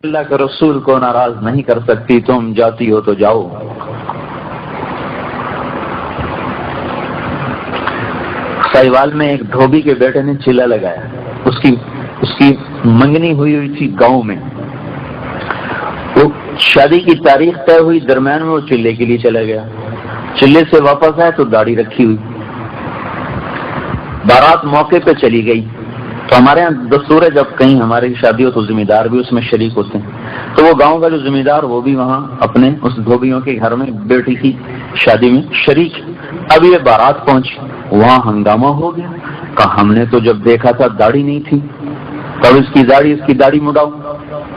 اللہ کے رسول کو ناراض نہیں کر سکتی، تم جاتی ہو تو جاؤ۔ سائیوال میں ایک دھوبی کے بیٹے نے چلا لگایا، اس کی منگنی ہوئی تھی گاؤں میں، وہ شادی کی تاریخ طے ہوئی، درمیان میں وہ چلے کے لیے چلا گیا، چلے سے واپس آئے تو داڑھی رکھی ہوئی، بارات موقع پہ چلی گئی۔ تو ہمارے یہاں دستور ہے جب کہیں ہماری شادی ہو تو ذمہ دار بھی اس میں شریک ہوتے ہیں، تو وہ گاؤں کا جو ذمہ دار وہ بھی وہاں اپنے اس دھوبیوں کے گھر میں بیٹی کی شادی میں شریک۔ اب یہ بارات پہنچی، وہاں ہنگامہ ہو گیا، کہا ہم نے تو جب دیکھا تھا داڑھی نہیں تھی، تب اس کی داڑھی مڑاؤ،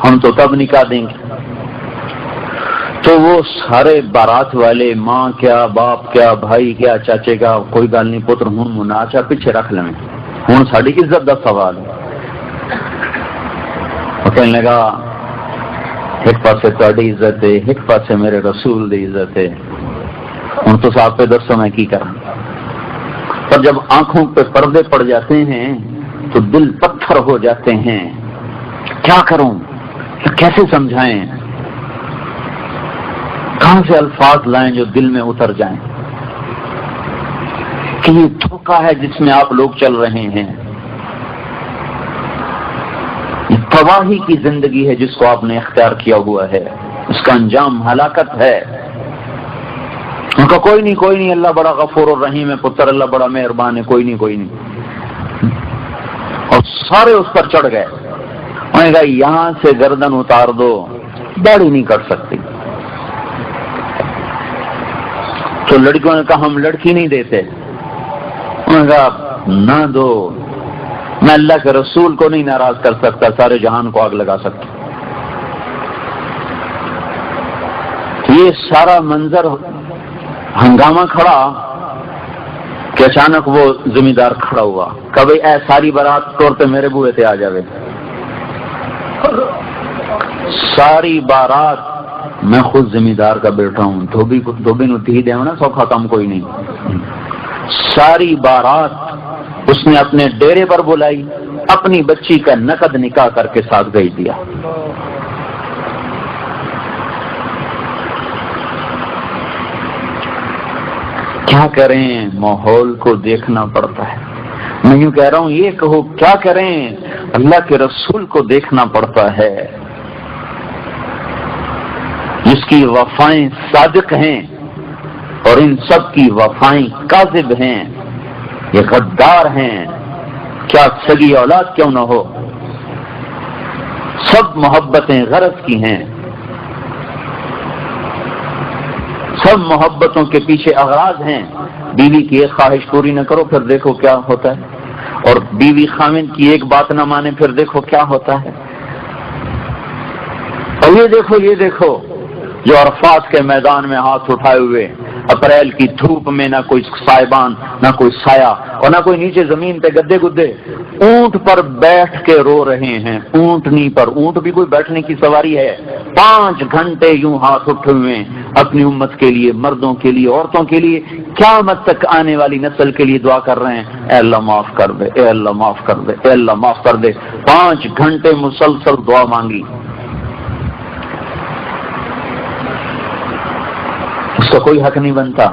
ہم تو تب نکاح دیں گے۔ تو وہ سارے بارات والے، ماں کیا، باپ کیا، بھائی کیا، چاچے کا، کوئی گل نہیں پتر ہوں مناچا پیچھے رکھ لیں، ہوں ساری عزت کا سوال ہے۔ وہ کہنے لگا ایک پاسے تہاڈی عزت ہے، ایک پاسے میرے رسول دی عزت ہے، ہوں تو صاحب پہ دسو میں کی کروں۔ پر جب آنکھوں پہ پردے پڑ جاتے ہیں تو دل پتھر ہو جاتے ہیں، کیا کروں، کیسے سمجھائیں، کہاں سے الفاظ لائیں جو دل میں اتر جائیں کہ یہ دھوکہ ہے جس میں آپ لوگ چل رہے ہیں، یہ تباہی کی زندگی ہے جس کو آپ نے اختیار کیا ہوا ہے، اس کا انجام ہلاکت ہے۔ ان کا کوئی نہیں اللہ بڑا غفور الرحیم ہے پتر، اللہ بڑا مہربان ہے، کوئی نہیں، اور سارے اس پر چڑھ گئے۔ انہوں نے کہا یہاں سے گردن اتار دو، داڑھی نہیں کٹ سکتی۔ تو لڑکیوں نے کہا ہم لڑکی نہیں دیتے۔ انہوں نے کہا نہ دو، میں اللہ کے رسول کو نہیں ناراض کر سکتا، سارے جہان کو آگ لگا سکتا۔ یہ سارا منظر ہنگامہ کھڑا کہ اچانک وہ ذمہ دار کھڑا ہوا، کبھی اے ساری بارات طور پہ میرے بوئے تے آ جاوے، ساری بارات میں خود ذمہ دار کا بیٹھا ہوں، دھوبی نو تھی دے نا سوکھا کام کوئی نہیں۔ ساری بارات اس نے اپنے ڈیرے پر بلائی، اپنی بچی کا نقد نکاح کر کے ساتھ بھیج دیا۔ کیا کریں، ماحول کو دیکھنا پڑتا ہے۔ میں یوں کہہ رہا ہوں یہ کہو کیا کریں، اللہ کے رسول کو دیکھنا پڑتا ہے، جس کی وفائیں صادق ہیں اور ان سب کی وفائیں کاذب ہیں، یہ غدار ہیں، کیا سگی اولاد کیوں نہ ہو، سب محبتیں غرض کی ہیں، سب محبتوں کے پیچھے اغراض ہیں۔ بیوی کی ایک خواہش پوری نہ کرو پھر دیکھو کیا ہوتا ہے، اور بیوی خاوند کی ایک بات نہ مانے پھر دیکھو کیا ہوتا ہے۔ اور یہ دیکھو جو عرفات کے میدان میں ہاتھ اٹھائے ہوئے، اپریل کی دھوپ میں نہ کوئی سائبان، نہ کوئی سایہ، اور نہ کوئی نیچے زمین پہ گدے گدے، اونٹ پر بیٹھ کے رو رہے ہیں، اونٹنی پر، اونٹ بھی کوئی بیٹھنے کی سواری ہے، 5 گھنٹے یوں ہاتھ اٹھے ہوئے اپنی امت کے لیے، مردوں کے لیے، عورتوں کے لیے، قیامت تک آنے والی نسل کے لیے دعا کر رہے ہیں، اے اللہ معاف کر دے، اے اللہ معاف کر دے، اے اللہ معاف کر دے۔ 5 گھنٹے مسلسل دعا مانگی، اس کا کوئی حق نہیں بنتا۔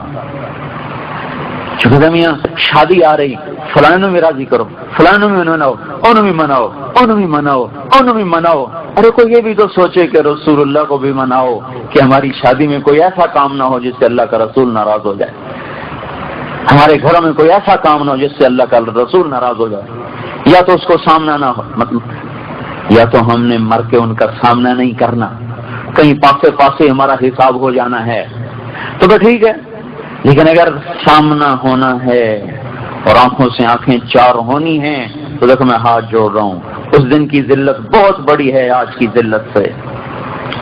چونکہ میاں شادی آ رہی، فلاں بھی راضی کرو، فلاں بھی مناؤ، انہوں بھی مناؤ، انہوں بھی مناؤ، انہوں بھی مناؤ۔ ارے کوئی یہ بھی تو سوچے کہ رسول اللہ کو بھی مناؤ، کہ ہماری شادی میں کوئی ایسا کام نہ ہو جس سے اللہ کا رسول ناراض ہو جائے، ہمارے گھروں میں کوئی ایسا کام نہ ہو جس سے اللہ کا رسول ناراض ہو جائے، یا تو اس کو سامنا نہ ہو، مطلب یا تو ہم نے مر کے ان کا سامنا نہیں کرنا، کہیں پاسے ہمارا حساب ہو جانا ہے تو ٹھیک ہے، لیکن اگر سامنا ہونا ہے اور آنکھوں سے آنکھیں چار ہونی ہیں تو دیکھو میں ہاتھ جوڑ رہا ہوں، اس دن کی ذلت بہت بڑی ہے آج کی ذلت سے،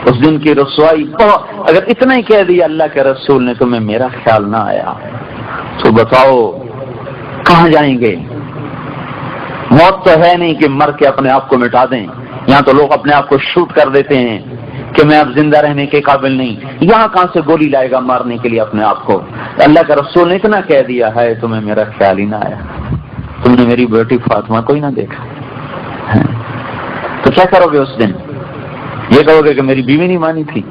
اس دن کی رسوائی بہت۔ اگر اتنا ہی کہہ دیا اللہ کے رسول نے تمہیں میرا خیال نہ آیا تو بتاؤ کہاں جائیں گے؟ موت تو ہے نہیں کہ مر کے اپنے آپ کو مٹا دیں، یہاں تو لوگ اپنے آپ کو شوٹ کر دیتے ہیں کہ میں اب زندہ رہنے کے قابل نہیں، یہاں کہاں سے گولی لائے گا مارنے کے لیے اپنے آپ کو؟ اللہ کا رسول نے اتنا کہہ دیا ہے تمہیں میرا خیال ہی نہ آیا، تم نے میری بیٹی فاطمہ کو ہی نہ دیکھا، تو کیا کرو گے اس دن؟ یہ کہو گے کہ میری بیوی نہیں مانی تھی،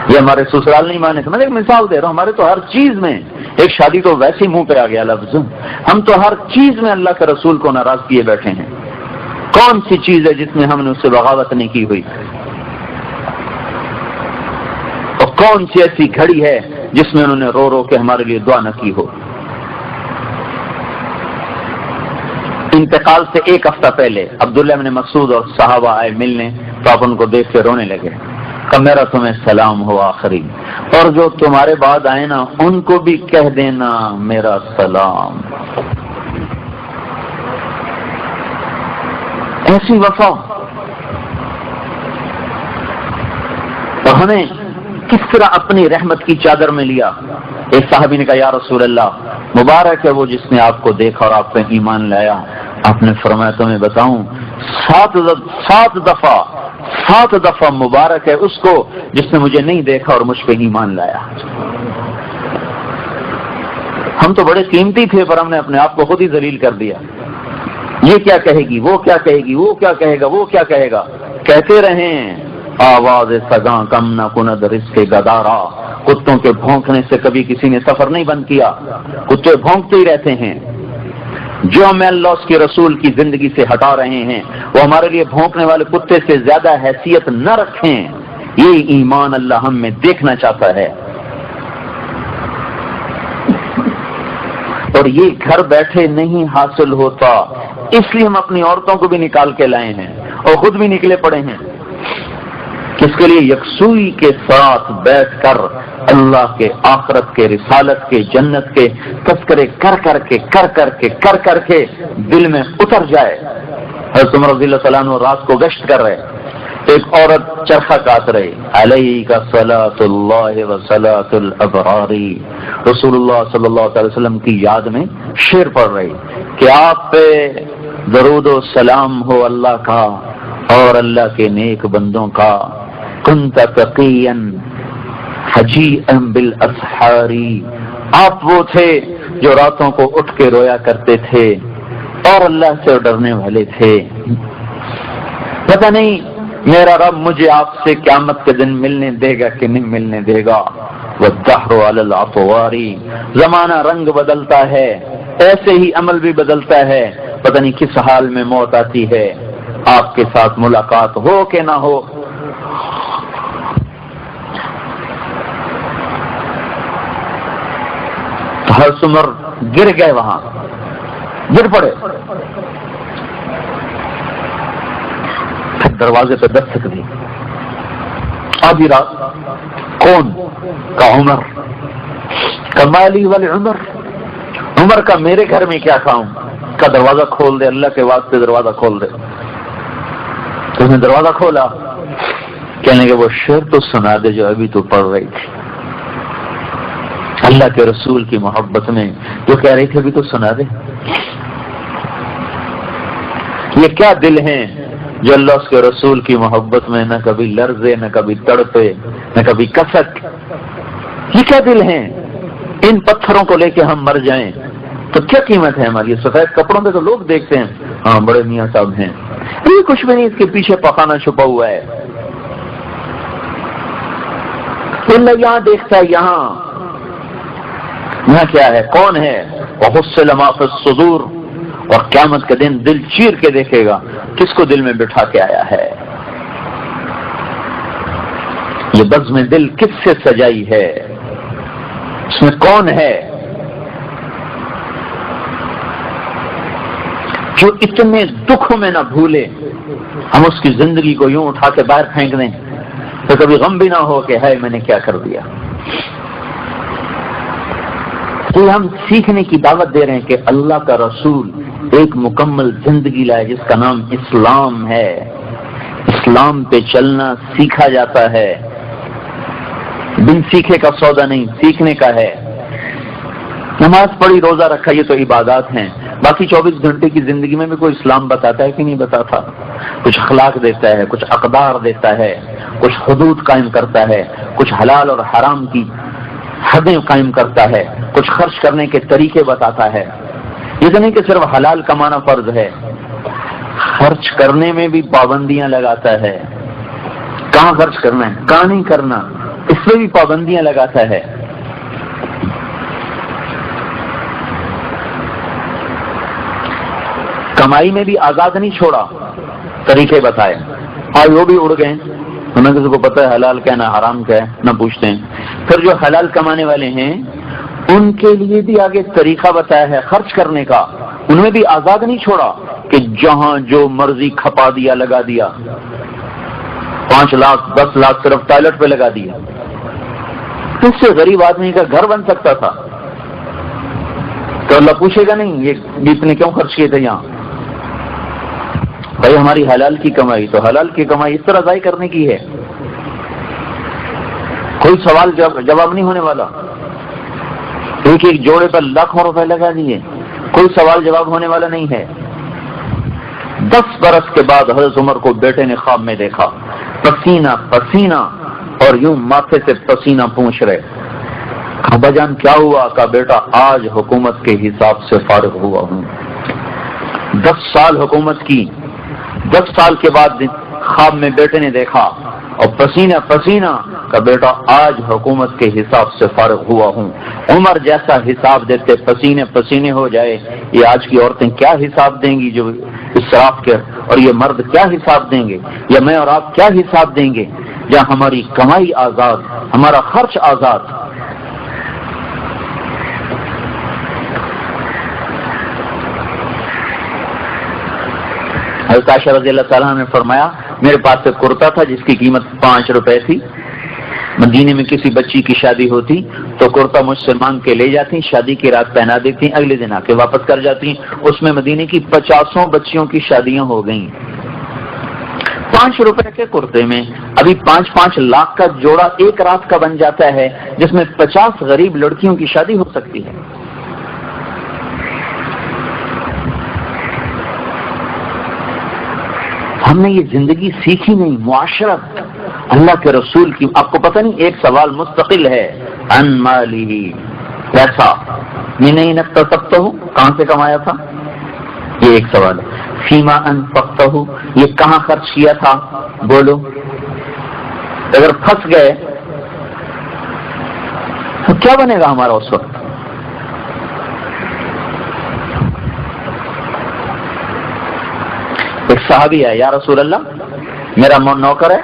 یہ ہمارے سسرال نہیں مانے تھے. میں ایک مثال دے رہا ہوں، ہمارے تو ہر چیز میں، ایک شادی تو ویسے ہی منہ پہ آ گیا لفظ، ہم تو ہر چیز میں اللہ کے رسول کو ناراض کیے بیٹھے ہیں. کون سی چیز ہے جس میں ہم نے اس سے بغاوت نہیں کی ہوئی؟ اور کون سی ایسی گھڑی ہے جس میں انہوں نے رو رو کے ہمارے لیے دعا نہ کی ہو؟ انتقال سے ایک ہفتہ پہلے عبداللہ بن مسعود اور صحابہ آئے ملنے، تو آپ ان کو دیکھ کے رونے لگے. کہ میرا تمہیں سلام ہو آخری، اور جو تمہارے بعد آئے نا ان کو بھی کہہ دینا میرا سلام. ایسی وفا. تو ہمیں کس طرح اپنی رحمت کی چادر میں لیا. ایک صحابی نے کہا یا رسول اللہ، مبارک ہے وہ جس نے آپ کو دیکھا اور آپ پہ ایمان لایا. آپ نے فرمایا تمہیں بتاؤں، 7 دفعہ مبارک ہے اس کو جس نے مجھے نہیں دیکھا اور مجھ پہ ایمان لایا. ہم تو بڑے قیمتی تھے پر ہم نے اپنے آپ کو خود ہی ذلیل کر دیا. یہ کیا کہے گی، وہ کیا کہے گی، وہ کیا کہے گا، وہ کیا کہے گا. کہتے رہیں آواز سگاں کم نہ کند رزق گدارا. کتوں کے بھونکنے سے کبھی کسی نے سفر نہیں بند کیا، کتے بھونکتے ہی رہتے ہیں. جو ہمیں اللہ اس کے رسول کی زندگی سے ہٹا رہے ہیں وہ ہمارے لیے بھونکنے والے کتے سے زیادہ حیثیت نہ رکھیں. یہ ایمان اللہ ہم میں دیکھنا چاہتا ہے. اور یہ گھر بیٹھے نہیں حاصل ہوتا، اس لیے ہم اپنی عورتوں کو بھی نکال کے لائے ہیں اور خود بھی نکلے پڑے ہیں. کس کے لیے؟ یکسوئی کے ساتھ بیٹھ کر اللہ کے، آخرت کے، رسالت کے، جنت کے تذکرے کر کر کے دل میں اتر جائے. حضرت عمر رضی اللہ تعالیٰ عنہ رات کو گشت کر رہے، ایک عورت چرخہ کاٹ رہی. علیک صلاۃ اللہ و صلاۃ الابرار. رسول اللہ صلی اللہ علیہ وسلم کی یاد میں شعر پڑھ رہی کہ آپ پہ درود و سلام ہو اللہ کا اور اللہ کے نیک بندوں کا. کنت تقیا حجیئا بالاسحار. آپ وہ تھے جو راتوں کو اٹھ کے رویا کرتے تھے اور اللہ سے ڈرنے والے تھے. پتہ نہیں میرا رب مجھے آپ سے قیامت کے دن ملنے دے گا کہ نہیں ملنے دے گا. والدہر علی الاطوار. زمانہ رنگ بدلتا ہے، ایسے ہی عمل بھی بدلتا ہے. پتہ نہیں کس حال میں موت آتی ہے. آپ کے ساتھ ملاقات ہو کہ نہ ہو. حضرت عمر گر گئے، وہاں گر پڑے. پھر دروازے پہ دستک دی. آدھی رات. کون؟ کا عمر. کمالی والے عمر. عمر کا میرے گھر میں کیا کام؟ کا دروازہ کھول دے، اللہ کے واسطے دروازہ کھول دے. تو نے دروازہ کھولا. کہنے کہ وہ شعر تو سنا دے جو ابھی تو پڑھ رہی تھی. اللہ کے رسول کی محبت میں جو کہہ رہی تھی ابھی تو سنا دے. یہ کیا دل ہیں جو اللہ اس کے رسول کی محبت میں نہ کبھی لرزے، نہ کبھی تڑپے، نہ کبھی کسک. یہ کیا دل ہیں؟ ان پتھروں کو لے کے ہم مر جائیں تو کیا قیمت ہے ہماری؟ سفید کپڑوں پہ تو لوگ دیکھتے ہیں ہاں بڑے میاں صاحب ہیں، یہ کچھ بھی نہیں، اس کے پیچھے پخانا چھپا ہوا ہے. یہاں دیکھتا ہے، یہاں کیا ہے، کون ہے؟ وحصل ما فی الصدور. اور قیامت کے دن دل چیر کے دیکھے گا کس کو دل میں بٹھا کے آیا ہے. یہ بزم دل کس سے سجائی ہے؟ اس میں کون ہے جو اتنے دکھوں میں نہ بھولے ہم اس کی زندگی کو یوں اٹھا کے باہر پھینک دیں تو کبھی غم بھی نہ ہو کہ ہے میں نے کیا کر دیا. تو ہم سیکھنے کی دعوت دے رہے ہیں کہ اللہ کا رسول ایک مکمل زندگی لائے جس کا نام اسلام ہے. اسلام پہ چلنا سیکھا جاتا ہے، بن سیکھے کا سودا نہیں، سیکھنے کا ہے. نماز پڑھی، روزہ رکھا، یہ تو عبادات ہیں. باقی 24 گھنٹے کی زندگی میں بھی کوئی اسلام بتاتا ہے کہ نہیں بتاتا؟ کچھ اخلاق دیتا ہے، کچھ اقدار دیتا ہے، کچھ حدود قائم کرتا ہے، کچھ حلال اور حرام کی حدیں قائم کرتا ہے، کچھ خرچ کرنے کے طریقے بتاتا ہے. یہ تو نہیں کہ صرف حلال کمانا فرض ہے، خرچ کرنے میں بھی پابندیاں لگاتا ہے. کہاں خرچ کرنا ہے کہاں نہیں کرنا، اس پہ بھی پابندیاں لگاتا ہے. کمائی میں بھی آزاد نہیں چھوڑا، طریقے بتائے. آج وہ بھی اڑ گئے، انہیں کسی کو پتہ ہے حلال کیا نہ حرام کیا ہے، نہ پوچھتے ہیں. پھر جو حلال کمانے والے ہیں ان کے لیے بھی آگے طریقہ بتایا ہے خرچ کرنے کا. ان میں بھی آزاد نہیں چھوڑا کہ جہاں جو مرضی کھپا دیا لگا دیا، 5 لاکھ 10 لاکھ صرف ٹوائلٹ پہ لگا دیا. اس سے غریب آدمی کا گھر بن سکتا تھا. تو اللہ پوچھے گا نہیں یہ اتنے کیوں خرچ کیے تھے یہاں؟ بھائی ہماری حلال کی کمائی، تو حلال کی کمائی اس طرح ضائع کرنے کی ہے، کوئی سوال جواب نہیں ہونے والا. ایک ایک جوڑے پر لاکھوں روپے لگا دیے، کوئی سوال جواب ہونے والا نہیں ہے. 10 برس کے بعد حضرت عمر کو بیٹے نے خواب میں دیکھا، پسینہ پسینہ اور یوں ماتھے سے پسینہ پونچھ رہے. ابا جان کیا ہوا؟ کہا بیٹا آج حکومت کے حساب سے فارغ ہوا ہوں. 10 سال حکومت کی، 10 سال کے بعد خواب میں بیٹے نے دیکھا اور پسینہ پسینہ کا بیٹا آج حکومت کے حساب سے فارغ ہوا ہوں. عمر جیسا حساب دیتے پسینے پسینے ہو جائے، یہ آج کی عورتیں کیا حساب دیں گی جو اسراف کے، اور یہ مرد کیا حساب دیں گے، یا میں اور آپ کیا حساب دیں گے جہاں ہماری کمائی آزاد، ہمارا خرچ آزاد. حضرت عائشہ رضی اللہ تعالیٰ نے فرمایا میرے پاس ایک کرتا تھا جس کی قیمت 5 روپے تھی. مدینے میں کسی بچی کی شادی ہوتی تو کرتا مجھ سے مانگ کے لے جاتی، شادی کی رات پہنا دیتی، اگلے دن آ کے واپس کر جاتی. اس میں مدینے کی 50 بچیوں کی شادیاں ہو گئیں. 5 روپے کے کرتے میں ابھی 5 لاکھ کا جوڑا ایک رات کا بن جاتا ہے، جس میں 50 غریب لڑکیوں کی شادی ہو سکتی ہے. ہم نے یہ زندگی سیکھی نہیں. معاشرت اللہ کے رسول کی، آپ کو پتہ نہیں ایک سوال مستقل ہے، ان مالی، پیسہ میں نہیں نکتا ہوں کہاں سے کمایا تھا، یہ ایک سوال ہے. فیما انفقتہ، یہ کہاں خرچ کیا تھا، بولو. اگر پھنس گئے تو کیا بنے گا ہمارا اس وقت؟ ایک صحابی ہے، یا رسول اللہ میرا نوکر ہے،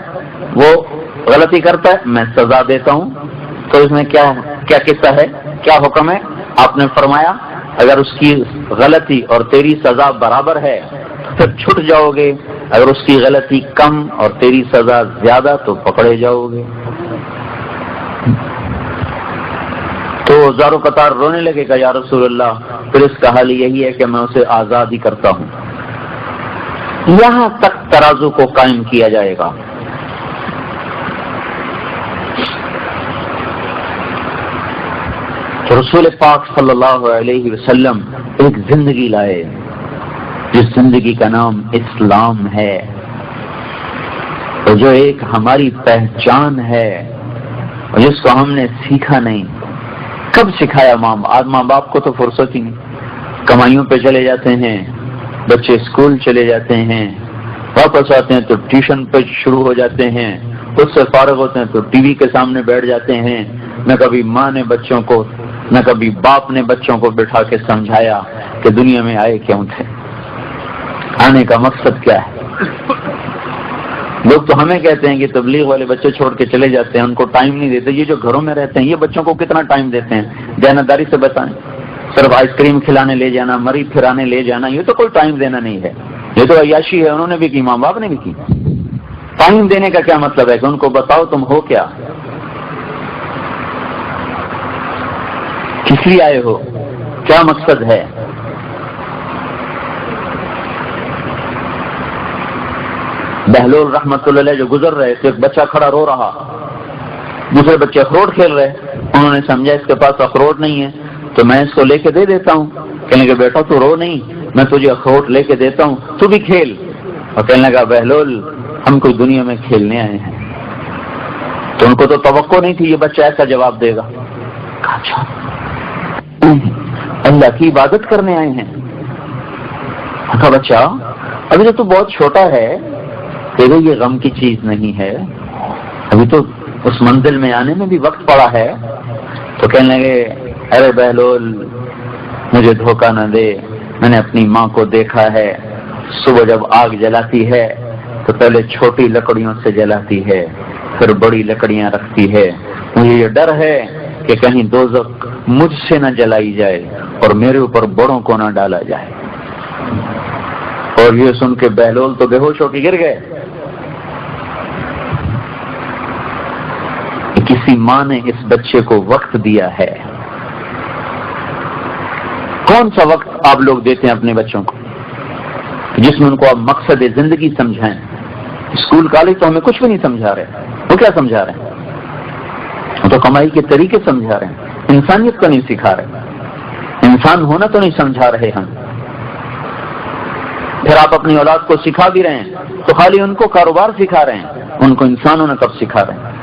وہ غلطی کرتا ہے، میں سزا دیتا ہوں، تو اس میں کیا قصہ ہے، کیا حکم ہے؟ آپ نے فرمایا اگر اس کی غلطی اور تیری سزا برابر ہے پھر چھٹ جاؤ گے، اگر اس کی غلطی کم اور تیری سزا زیادہ تو پکڑے جاؤ گے. تو زارو قطار رونے لگے گا، یا رسول اللہ پھر اس کا حل یہی ہے کہ میں اسے آزاد ہی کرتا ہوں. یہاں تک ترازو کو قائم کیا جائے گا. رسول پاک صلی اللہ علیہ وسلم ایک زندگی لائے جس زندگی کا نام اسلام ہے، اور جو ایک ہماری پہچان ہے اور جس کو ہم نے سیکھا نہیں. کب سکھایا؟ ماں باپ کو تو فرصت ہی نہیں، کمائیوں پہ چلے جاتے ہیں، بچے اسکول چلے جاتے ہیں، واپس آتے ہیں تو ٹیوشن پہ شروع ہو جاتے ہیں، اس سے فارغ ہوتے ہیں تو ٹی وی کے سامنے بیٹھ جاتے ہیں. نہ کبھی ماں نے بچوں کو، نہ کبھی باپ نے بچوں کو بٹھا کے سمجھایا کہ دنیا میں آئے کیوں تھے، آنے کا مقصد کیا ہے. لوگ تو ہمیں کہتے ہیں کہ تبلیغ والے بچے چھوڑ کے چلے جاتے ہیں، ان کو ٹائم نہیں دیتے. یہ جو گھروں میں رہتے ہیں یہ بچوں کو کتنا ٹائم دیتے ہیں؟ دیانتداری سے بتائیں. صرف آئس کریم کھلانے لے جانا، مری پھرانے لے جانا، یہ تو کوئی ٹائم دینا نہیں ہے، یہ تو عیاشی ہے. انہوں نے بھی کی، ماں باپ نے بھی کی. ٹائم دینے کا کیا مطلب ہے کہ ان کو بتاؤ تم ہو کیا، کس لیے آئے ہو، کیا مقصد ہے. بہلول رحمت اللہ علیہ جو گزر رہے تھے، ایک بچہ کھڑا رو رہا، دوسرے بچے اخروٹ کھیل رہے. انہوں نے سمجھا اس کے پاس اخروٹ نہیں ہے تو میں اس کو لے کے دے دیتا ہوں. کہنے لگے بیٹا تو رو نہیں، میں تجھے اخروٹ لے کے دیتا ہوں، تو بھی کھیل. اور کہنے لگا بہلول ہم کوئی دنیا میں کھیلنے آئے ہیں. تو ان کو تو توقع نہیں تھی یہ بچہ ایسا جواب دے گا. اچھا اللہ کی عبادت کرنے آئے ہیں. کہا بچہ ابھی تو بہت چھوٹا ہے، تیرے یہ غم کی چیز نہیں ہے. ابھی تو اس منزل میں آنے میں بھی وقت پڑا ہے. تو کہنے لگے ارے بہلول مجھے دھوکہ نہ دے، میں نے اپنی ماں کو دیکھا ہے صبح جب آگ جلاتی ہے تو پہلے چھوٹی لکڑیوں سے جلاتی ہے پھر بڑی لکڑیاں رکھتی ہے. مجھے یہ ڈر ہے کہ کہیں دوزخ مجھ سے نہ جلائی جائے اور میرے اوپر بڑوں کو نہ ڈالا جائے. اور یہ سن کے بہلول تو بے ہوش ہو کے گر گئے. کسی ماں نے اس بچے کو وقت دیا ہے. کون سا وقت آپ لوگ دیتے ہیں اپنے بچوں کو جس میں ان کو آپ مقصد زندگی سمجھائیں؟ اسکول کالج تو ہمیں کچھ بھی نہیں سمجھا رہے. وہ کیا سمجھا رہے ہیں؟ وہ تو کمائی کے طریقے سمجھا رہے ہیں، انسانیت کو نہیں سکھا رہے، انسان ہونا تو نہیں سمجھا رہے ہم. پھر آپ اپنی اولاد کو سکھا بھی رہے ہیں تو خالی ان کو کاروبار سکھا رہے ہیں، ان کو انسان ہونا کب سکھا رہے ہیں؟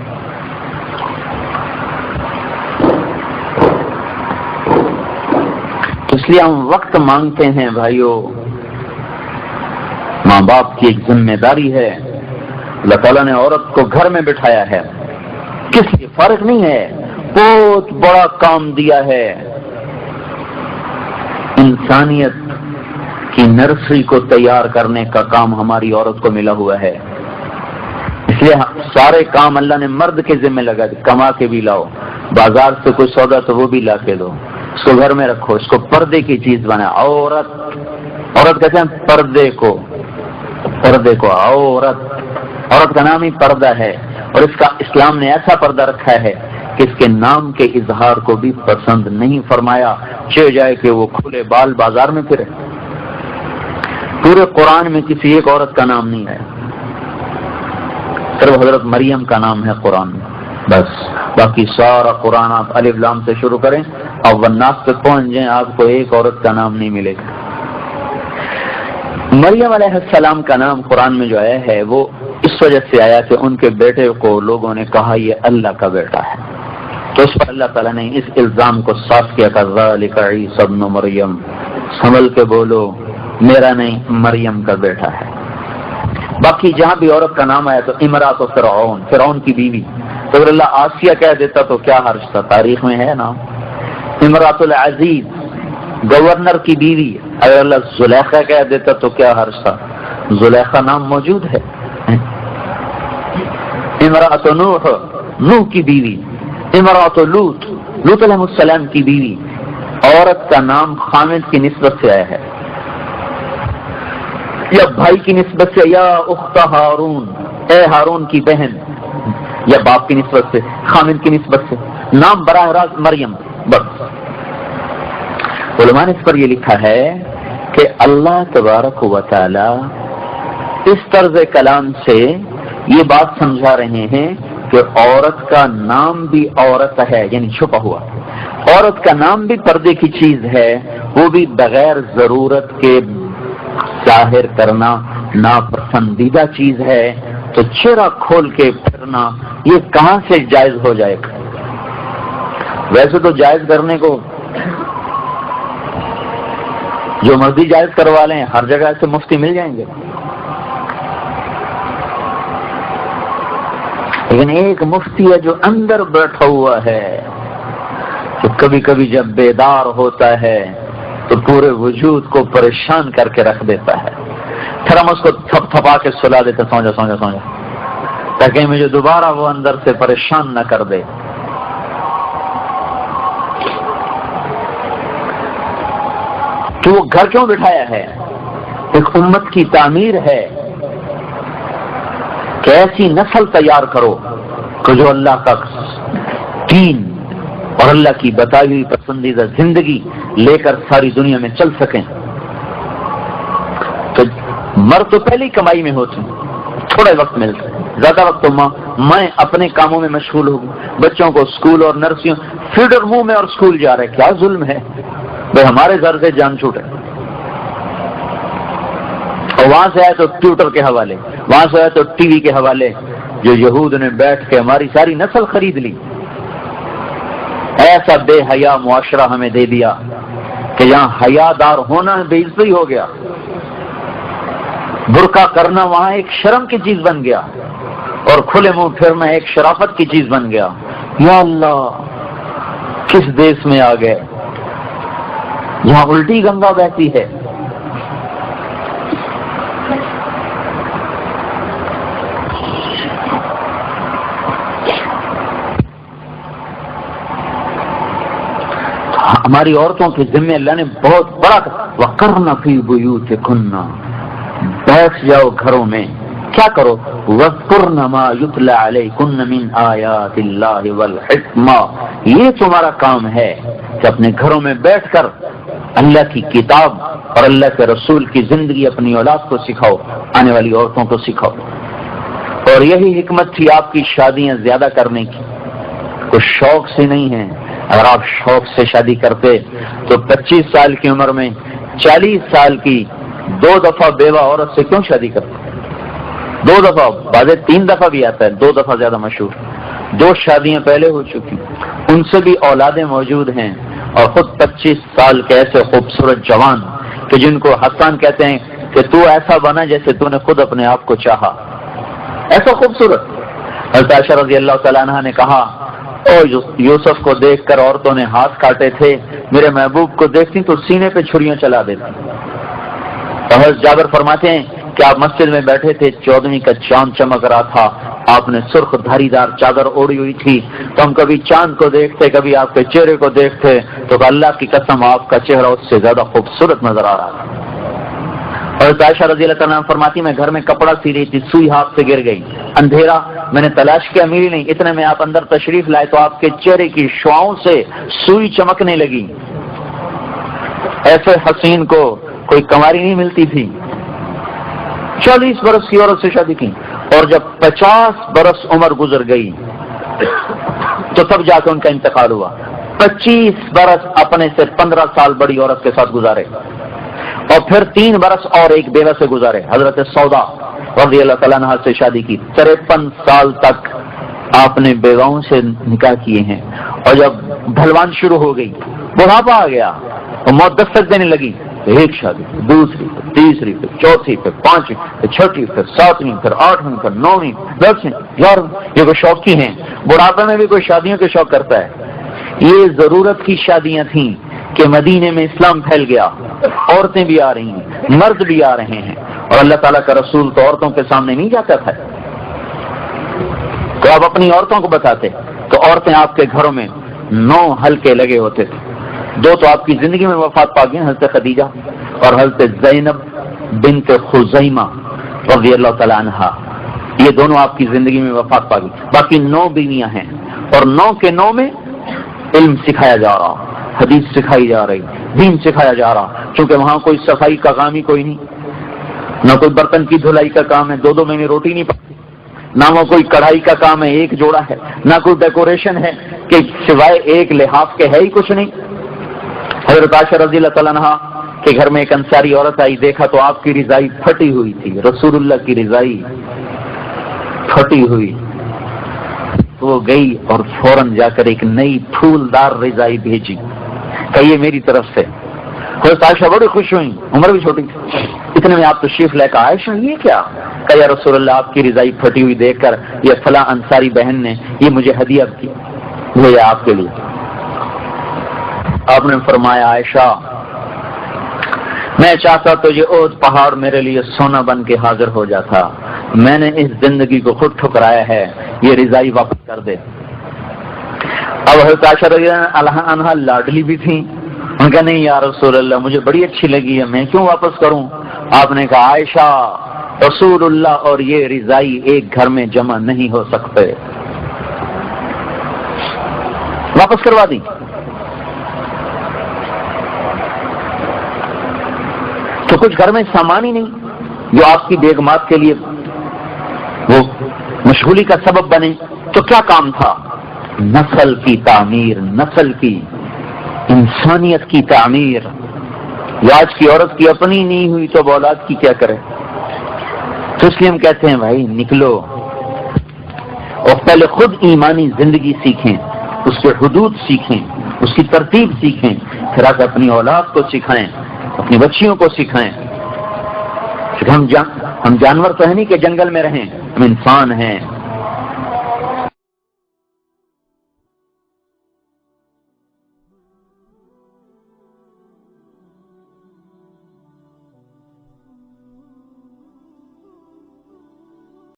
اس لیے ہم وقت مانگتے ہیں بھائیو. ماں باپ کی ایک ذمہ داری ہے. اللہ تعالیٰ نے عورت کو گھر میں بٹھایا ہے، کس لیے؟ فرق نہیں ہے، بہت بڑا کام دیا ہے. انسانیت کی نرسری کو تیار کرنے کا کام ہماری عورت کو ملا ہوا ہے. اس لیے سارے کام اللہ نے مرد کے ذمہ لگا دی. کما کے بھی لاؤ، بازار سے کوئی سودا تو وہ بھی لا کے دو، اس کو گھر میں رکھو، اس کو پردے کی چیز بنا. عورت کہتے ہیں پردے کو عورت کا نام ہی پردہ ہے. اور اس کا اسلام نے ایسا پردہ رکھا ہے کہ اس کے نام کے اظہار کو بھی پسند نہیں فرمایا. چاہے جائے کہ وہ کھلے بال بازار میں پھرے. پورے قرآن میں کسی ایک عورت کا نام نہیں ہے، صرف حضرت مریم کا نام ہے قرآن میں بس. باقی سارا قرآن آپ الف لام سے شروع کریں اور والناس تک پہنچ جائیں، آپ کو ایک عورت کا نام نہیں ملے گا. مریم علیہ السلام کا نام قرآن میں جو آیا ہے وہ اس وجہ سے آیا کہ ان کے بیٹے کو لوگوں نے کہا یہ اللہ کا بیٹا ہے، تو اس پر اللہ تعالیٰ نے اس الزام کو صاف کیا کہ ذالک عیسی ابن مریم، سنبھل کے بولو میرا نہیں مریم کا بیٹا ہے. باقی جہاں بھی عورت کا نام آیا تو امرات و فرعون کی بیوی. تو اگر اللہ آسیہ کہہ دیتا تو کیا حرج تھا؟ تاریخ میں ہے نام. امرات العزیز گورنر کی بیوی، اگر اللہ زلیخا کہہ دیتا تو کیا حرج تھا؟ زلیخا نام موجود ہے. امرات نوح کی بیوی، امرات لوط علیہ السلام کی بیوی. عورت کا نام خامد کی نسبت سے آیا ہے یا بھائی کی نسبت سے، یا اخت ہارون، اے ہارون کی بہن، یا باپ کی نسبت سے، خامد کی نسبت سے. نام براہ راست مریم بس. علماء نے اس پر یہ لکھا ہے کہ اللہ تبارک و تعالی اس طرز کلام سے یہ بات سمجھا رہے ہیں کہ عورت کا نام بھی عورت ہے، یعنی چھپا ہوا. عورت کا نام بھی پردے کی چیز ہے، وہ بھی بغیر ضرورت کے ظاہر کرنا ناپسندیدہ چیز ہے. تو چہرہ کھول کے پھرنا یہ کہاں سے جائز ہو جائے گا؟ ویسے تو جائز کرنے کو جو مرضی جائز کروا لیں، ہر جگہ سے مفتی مل جائیں گے. لیکن ایک مفتی ہے جو اندر بیٹھا ہوا ہے، تو کبھی کبھی جب بیدار ہوتا ہے تو پورے وجود کو پریشان کر کے رکھ دیتا ہے. پھر ہم اس کو تھپ تھپا کے سلا دیتے، سو جا، تاکہ مجھے دوبارہ وہ اندر سے پریشان نہ کر دے. تو وہ گھر کیوں بٹھایا ہے؟ ایک امت کی تعمیر ہے کہ ایسی نسل تیار کرو کہ جو اللہ کا دین اور اللہ کی بتائی ہوئی پسندیدہ زندگی لے کر ساری دنیا میں چل سکیں. تو مرد تو پہلی کمائی میں ہوتے ہیں، تھوڑا وقت ملتا ہے، زیادہ وقت تو میں اپنے کاموں میں مشغول ہوں. بچوں کو اسکول اور نرسریوں، فیڈر منہ میں اور اسکول جا رہے، کیا ظلم ہے بھائی. ہمارے گھر سے جان چھوٹے، اور وہاں سے آئے تو ٹیوٹر کے حوالے، وہاں سے آئے تو ٹی وی کے حوالے، جو یہود نے بیٹھ کے ہماری ساری نسل خرید لی. ایسا بے حیا معاشرہ ہمیں دے دیا کہ یہاں حیا دار ہونا بے عزتی ہو گیا، برقع کرنا وہاں ایک شرم کی چیز بن گیا. اور کھلے منہ پھرنا ایک شرافت کی چیز بن گیا. یا اللہ کس دیش میں آ گئے یہاں الٹی گنگا بہتی ہے. ہماری عورتوں کے ذمہ اللہ نے بہت بڑا وَقَرْنَ فِي بُيُوتِكُنَّ، بیٹھ جاؤ گھروں میں. کیا کرو؟ وَاذْكُرْنَ مَا يُتْلَى عَلَيْكُنَّ مِنْ آيَاتِ اللَّهِ وَالْحِكْمَةِ. یہ تمہارا کام ہے کہ اپنے گھروں میں بیٹھ کر اللہ کی کتاب اور اللہ کے رسول کی زندگی اپنی اولاد کو سکھاؤ، آنے والی عورتوں کو سکھاؤ. اور یہی حکمت تھی آپ کی شادیاں زیادہ کرنے کی. کچھ شوق سے نہیں ہے. اگر آپ شوق سے شادی کرتے تو 25 سال کی عمر میں 40 سال کی 2 دفعہ بیوہ عورت سے کیوں شادی کرتے؟ 2 دفعہ، بعض 3 دفعہ بھی آتا ہے، 2 دفعہ زیادہ مشہور. 2 شادیاں پہلے ہو چکی، ان سے بھی اولادیں موجود ہیں، اور خود 25 سال کے ایسے خوبصورت جوان کہ جن کو حسان کہتے ہیں کہ تو ایسا بنا جیسے تو نے خود اپنے آپ کو چاہا، ایسا خوبصورت. حضرت عائشہ رضی اللہ تعالیٰ عنہ نے کہا او یوسف کو دیکھ کر عورتوں نے ہاتھ کاٹے تھے، میرے محبوب کو دیکھتی تو سینے پہ چھریاں چلا دیتی. اور حضرت جابر فرماتے ہیں کہ آپ مسجد میں بیٹھے تھے، 14ویں کا چاند چمک رہا تھا، آپ نے سرخ دھاری دار چادر اوڑی ہوئی تھی، تو ہم کبھی چاند کو دیکھتے کبھی آپ کے چہرے کو دیکھتے تو اللہ کی قسم آپ کا چہرہ اس سے زیادہ خوبصورت نظر آ رہا تھا. اور عائشہ رضی اللہ تعالیٰ عنہ فرماتی میں گھر میں کپڑا سی رہی تھی، سوئی ہاتھ سے گر گئی، اندھیرا، میں نے تلاش کیا ملی نہیں، اتنے میں آپ اندر تشریف لائے تو آپ کے چہرے کی شعاؤں سے سوئی چمکنے لگی. ایسے حسین کو کوئی کنواری نہیں ملتی تھی. 40 برس کی عورت سے شادی کی، اور جب 50 برس عمر گزر گئی تو تب جا کے ان کا انتقال ہوا. 25 برس اپنے سے 15 سال بڑی عورت کے ساتھ گزارے، اور پھر 3 برس اور ایک بیوہ سے گزارے. حضرت سودا رضی اللہ تعالیٰ عنہ سے شادی کی، 53 سال تک آپ نے بیواؤں سے نکاح کیے ہیں. اور جب ڈھلوان شروع ہو گئی، بڑھاپا آ گیا اور موت دستک دینے لگی، ایک شادی، دوسری، پھر تیسری، پھر چوتھی، پھر 5ویں، پھر 6ٹھی، پھر 7ویں، پھر 8ویں، پھر 9ویں، 10ویں، 11ویں. یہ کوئی شوق کی ہیں؟ بڑھاپے میں بھی کوئی شادیوں کے شوق کرتا ہے؟ یہ ضرورت کی شادیاں تھیں کہ مدینے میں اسلام پھیل گیا، عورتیں بھی آ رہی ہیں، مرد بھی آ رہے ہیں، اور اللہ تعالیٰ کا رسول تو عورتوں کے سامنے نہیں جاتا تھا. تو آپ اپنی عورتوں کو بتاتے تو عورتیں آپ کے گھروں میں 9 حلقے لگے ہوتے تھے. 2 تو آپ کی زندگی میں وفات پا گئی، حضرت خدیجہ اور حضرت زینب بنت خزیمہ رضی اللہ تعالیٰ عنہا، یہ دونوں آپ کی زندگی میں وفات پا گئی. باقی 9 بیویاں ہیں، اور 9 کے 9 میں علم سکھایا جا رہا، حدیث سکھائی جا رہی، دین سکھایا جا رہا. کیونکہ وہاں کوئی صفائی کا کام ہی کوئی نہیں، نہ کوئی برتن کی دھلائی کا کام ہے، 2 مہینے روٹی نہیں پکتی، نہ وہ کوئی کڑھائی کا کام ہے، ایک جوڑا ہے، نہ کوئی ڈیکوریشن ہے کہ سوائے ایک لحاف کے ہے ہی کچھ نہیں. حضرت عائشہ رضی اللہ تعالیٰ عنہ کے گھر میں ایک انصاری عورت آئی، دیکھا تو آپ کی رضائی پھٹی ہوئی تھی، رسول اللہ کی رضائی پھٹی ہوئی. وہ گئی اور فوراً جا کر ایک نئی پھولدار رضائی بھیجی، کہیے میری طرف سے. حضرت عائشہ بڑی خوش ہوئی، عمر بھی چھوٹی تھی. اتنے میں آپ تشریف لے کر عائشہ یہ کیا؟ کہ یا رسول اللہ آپ کی رضائی پھٹی ہوئی دیکھ کر یہ فلاں انصاری بہن نے یہ مجھے ہدیہ کی، یہ آپ کے لیے. آپ نے فرمایا عائشہ میں چاہتا تو یہ عہد پہاڑ میرے لیے سونا بن کے حاضر ہو جاتا، میں نے اس زندگی کو خود ٹھکرایا ہے، یہ رضائی واپس کر دے. اب حضرت عائشہ رضی اللہ عنہا لاڈلی بھی تھیں، ان کا نہیں یا رسول اللہ مجھے بڑی اچھی لگی ہے، میں کیوں واپس کروں؟ آپ نے کہا عائشہ رسول اللہ اور یہ رضائی ایک گھر میں جمع نہیں ہو سکتے، واپس کروا دی. تو کچھ گھر میں سامان ہی نہیں جو آپ کی بیگمات کے لیے وہ مشغولی کا سبب بنے، تو کیا کام تھا؟ نسل کی تعمیر، نسل کی، انسانیت کی تعمیر. آج کی عورت کی اپنی نہیں ہوئی تو اولاد کی کیا کرے؟ تو اس لیے ہم کہتے ہیں بھائی نکلو اور پہلے خود ایمانی زندگی سیکھیں، اس کے حدود سیکھیں، اس کی ترتیب سیکھیں، پھر آ کے اپنی اولاد کو سکھائیں، اپنی بچیوں کو سکھائیں. ہم جانور تو ہے نہیں کہ جنگل میں رہیں، ہم انسان ہیں،